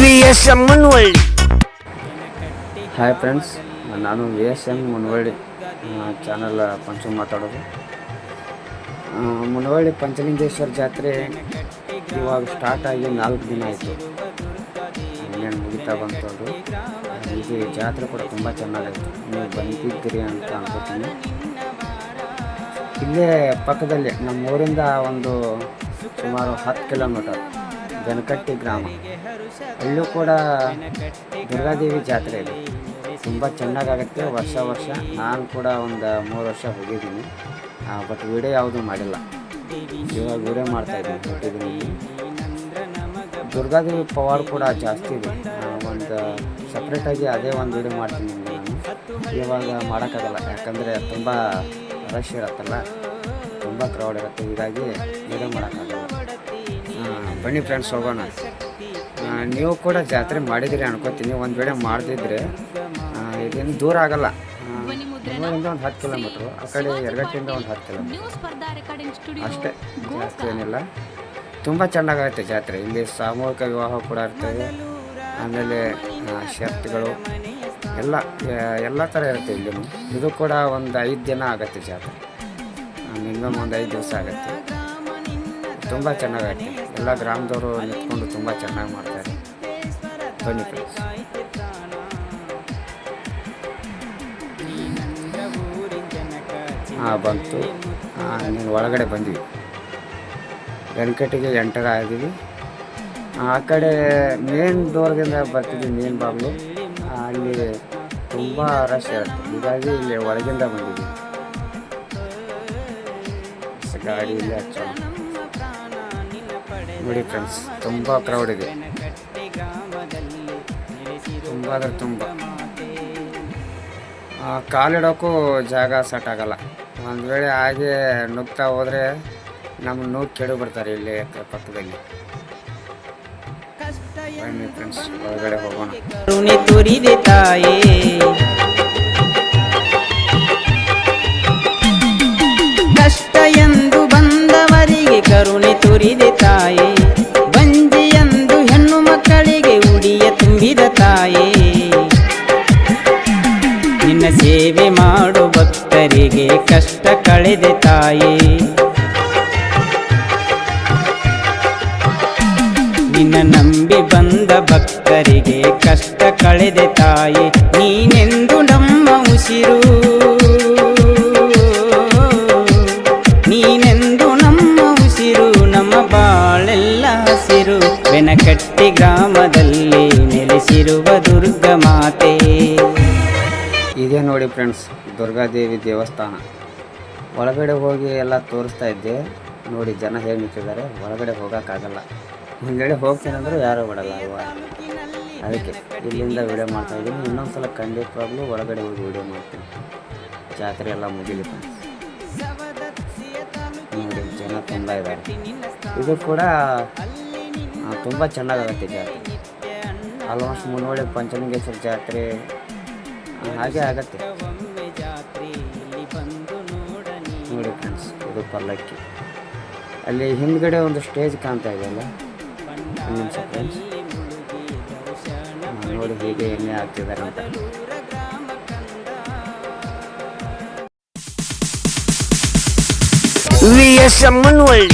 VSM Munavalli. Hi friends, ನಾನು VSM Munavalli channel ಪಂಚು ಮಾತಾಡೋದು. ಮುನವಳ್ಳಿ ಪಂಚಲಿಂಗೇಶ್ವರ ಜಾತ್ರೆ ಇವಾಗ ಸ್ಟಾರ್ಟ್ ಆಗಿ 4 ದಿನ ಆಯಿತು. ಇನ್ನೇನು ಮುಗಿತಾ ಬಂತು. ಇದು ಜಾತ್ರೆ ಕೂಡ ತುಂಬ ಚೆನ್ನಾಗಾಯಿತು. ನೀವು ಬಂದಿದ್ದೀರಿ ಅಂತ ಅನ್ಕೋತೀನಿ. ಇಲ್ಲೇ ಪಕ್ಕದಲ್ಲಿ ನಮ್ಮ ಊರಿಂದ ಒಂದು ಸುಮಾರು 10 ಕಿಲೋಮೀಟರ್ ಜನಕಟ್ಟಿ ಗ್ರಾಮ. ಅಲ್ಲೂ ಕೂಡ ದುರ್ಗಾದೇವಿ ಜಾತ್ರೆ ಇದೆ. ತುಂಬ ಚೆನ್ನಾಗಾಗುತ್ತೆ ವರ್ಷ. ನಾನು ಕೂಡ ಒಂದು 3 ವರ್ಷ ಹೋಗಿದ್ದೀನಿ, ಬಟ್ ವಿಡಿಯೋ ಯಾವುದೂ ಮಾಡಿಲ್ಲ. ಇವಾಗ ವಿಡಿಯೋ ಮಾಡ್ತಾಯಿದ್ದೀನಿ. ದುರ್ಗಾದೇವಿ ಪವಾಡ ಕೂಡ ಜಾಸ್ತಿ ಇದೆ. ಒಂದು ಸಪ್ರೇಟಾಗಿ ಅದೇ ಒಂದು ವಿಡಿಯೋ ಮಾಡ್ತೀನಿ ನಿಮಗೆ. ನಾನು ಇವಾಗ ಮಾಡೋಕ್ಕಾಗಲ್ಲ, ಯಾಕಂದರೆ ತುಂಬ ರಶ್ ಇರುತ್ತಲ್ಲ, ತುಂಬ ಕ್ರೌಡ್ ಇರುತ್ತೆ. ಹೀಗಾಗಿ ವಿಡಿಯೋ ಮಾಡೋಕ್ಕಾಗಲ್ಲ. ಬನ್ನಿ ಫ್ರೆಂಡ್ಸ್, ಹೋಗೋಣ. ನೀವು ಕೂಡ ಜಾತ್ರೆ ಮಾಡಿದಿರಿ ಅನ್ಕೋತೀನಿ. ಒಂದು ವೇಳೆ ಮಾಡದಿದ್ರೆ ಇದೇನು ದೂರ ಆಗಲ್ಲ. ಇಲ್ಲಿಂದ ಒಂದು 10 ಕಿಲೋಮೀಟ್ರು, ಆ ಕಡೆ ಎರಗಟ್ಟಿಂದ ಒಂದು 10 ಕಿಲೋಮೀಟ್ರ್ ಅಷ್ಟೇ, ಜಾಸ್ತಿ ಏನಿಲ್ಲ. ತುಂಬ ಚೆನ್ನಾಗಾಗುತ್ತೆ ಜಾತ್ರೆ. ಇಲ್ಲಿ ಸಾಮೂಹಿಕ ವಿವಾಹ ಕೂಡ ಇರ್ತವೆ. ಆಮೇಲೆ ಶರ್ತ್ಗಳು ಎಲ್ಲ ಥರ ಇರುತ್ತೆ ಇಲ್ಲಿ. ಇದು ಕೂಡ ಒಂದು 5 ದಿನ ಆಗುತ್ತೆ ಜಾತ್ರೆ. ಮಿನಿಮಮ್ ಒಂದು 5 ದಿವಸ ಆಗುತ್ತೆ. ತುಂಬ ಚೆನ್ನಾಗೈತೆ. ಎಲ್ಲ ಗ್ರಾಮದವರು ನಿಂತ್ಕೊಂಡು ತುಂಬ ಚೆನ್ನಾಗಿ ಮಾಡ್ತಾರೆ. ಬನ್ನಿ ಫ್ರೆಂಡ್ಸ್. ಬಂತು. ನೀನು ಒಳಗಡೆ ಬಂದ್ವಿ. ವೆಂಕಟಿಗೆ ಎಂಟರ್ ಆಗಿದ್ವಿ. ಆ ಕಡೆ ಮೇನ್ ಡೋರ್ದಿಂದ ಬರ್ತಿದ್ವಿ, ಮೇನ್ ಬಾಗಿಲು. ಅಲ್ಲಿ ತುಂಬ ರಶ್ ಇರುತ್ತೆ. ಹೀಗಾಗಿ ಇಲ್ಲಿ ಒಳಗಿಂದ ಬಂದಿದ್ವಿ. ಗಾಡಿ ಇಲ್ಲಿ ಹಚ್ಚೋಣ. ನೋಡಿ ಫ್ರೆಂಡ್ಸ್, ತುಂಬ ಕ್ರೌಡ್ ಇದೆ. ತುಂಬ ಅಂದರೆ ತುಂಬ. ಕಾಲಿಡೋಕ್ಕೂ ಜಾಗ ಸೆಟ್ ಆಗಲ್ಲ. ಒಂದು ವೇಳೆ ಹಾಗೆ ನುಗ್ತಾ ಹೋದರೆ ನಮ್ಮ ನೋವು ಕೆಡು ಬಿಡ್ತಾರೆ ಇಲ್ಲಿ ಪಕ್ಕದಲ್ಲಿ. ಬನ್ನಿ ಫ್ರೆಂಡ್ಸ್, ಒಳಗಡೆ ಹೋಗೋಣ. ಕಷ್ಟ ಎಂದು ಬಂದವರಿಗೆ ಕರುಣೆ ತೋರಿದೆ ತಾಯೇ, ಬಂಜಿ ಎಂದು ಹೆಣ್ಣು ಮಕ್ಕಳಿಗೆ ಉಡಿಯ ತುಂಬಿದ ತಾಯೇ, ನಿನ್ನ ಸೇವೆ ಮಾಡೋ ಭಕ್ತರಿಗೆ ಕಷ್ಟ ಕಳೆದೆ ತಾಯೇ, ನಿನ್ನ ನಂಬಿ ಬಂದ ಭಕ್ತರಿಗೆ ಕಷ್ಟ ಕಳೆದೆ ತಾಯೇ, ನೀನೆಂದು ನಮ್ಮ ಉಸಿರು, ನೀನೆಂದು ನಮ್ಮ ಉಸಿರು, ನಮ್ಮ ಬಾಳೆಲ್ಲ ಹಸಿರು, ವೆನಕಟ್ಟಿ ಗ್ರಾಮದಲ್ಲಿ ನೆಲೆಸಿರುವ ದುರ್ಗ ಮಾತೆ. ಇದೇ ನೋಡಿ ಫ್ರೆಂಡ್ಸ್, ದುರ್ಗಾದೇವಿ ದೇವಸ್ಥಾನ. ಒಳಗಡೆ ಹೋಗಿ ಎಲ್ಲ ತೋರಿಸ್ತಾ ಇದ್ದೆ. ನೋಡಿ ಜನ ಹೇಗೆ ನಿಂತಿದ್ದಾರೆ. ಒಳಗಡೆ ಹೋಗೋಕ್ಕಾಗಲ್ಲ. ಒಂದು ವೇಳೆ ಹೋಗ್ತೀನಂದ್ರೆ ಯಾರೂ ಬಿಡಲ್ಲ ಅಲ್ವಾ. ಅದಕ್ಕೆ ಇಲ್ಲಿಂದ ವಿಡಿಯೋ ಮಾಡ್ತಾಯಿದ್ದೀನಿ. ಇನ್ನೊಂದು ಸಲ ಖಂಡಿತವಾಗ್ಲೂ ಒಳಗಡೆ ಹೋಗಿ ವಿಡಿಯೋ ಮಾಡ್ತೀನಿ. ಜಾತ್ರೆ ಎಲ್ಲ ಮುಗಿಲಿ ಫ್ರೆಂಡ್ಸ್. ನೋಡಿ ಜನ ತುಂಬ ಇದ್ದಾರೆ. ಇದು ಕೂಡ ತುಂಬ ಚೆನ್ನಾಗಾಗುತ್ತೆ ಜಾತ್ರೆ. ಆಲ್ಮೋಸ್ಟ್ ಮುನವಳ್ಳಿ ಪಂಚಲಿಂಗೇಶ್ವರ ಜಾತ್ರೆ ಹಾಗೆ ಆಗತ್ತೆ. ನೋಡಿ ಫ್ರೆಂಡ್ಸ್, ಇದು ಪಲ್ಲಕ್ಕಿ. ಅಲ್ಲಿ ಹಿಂದ್ಗಡೆ ಒಂದು ಸ್ಟೇಜ್ ಕಾಣ್ತಾ ಇದೆಯಲ್ಲ, ನಿಮಿಷ ಫ್ರೆಂಡ್ಸ್. ನೋಡಿ ಹೇಗೆ ಎಣ್ಣೆ ಹಾಕ್ತಿದ್ದಾರೆ ಅಂತ. VSM ಮುನವಳ್ಳಿ.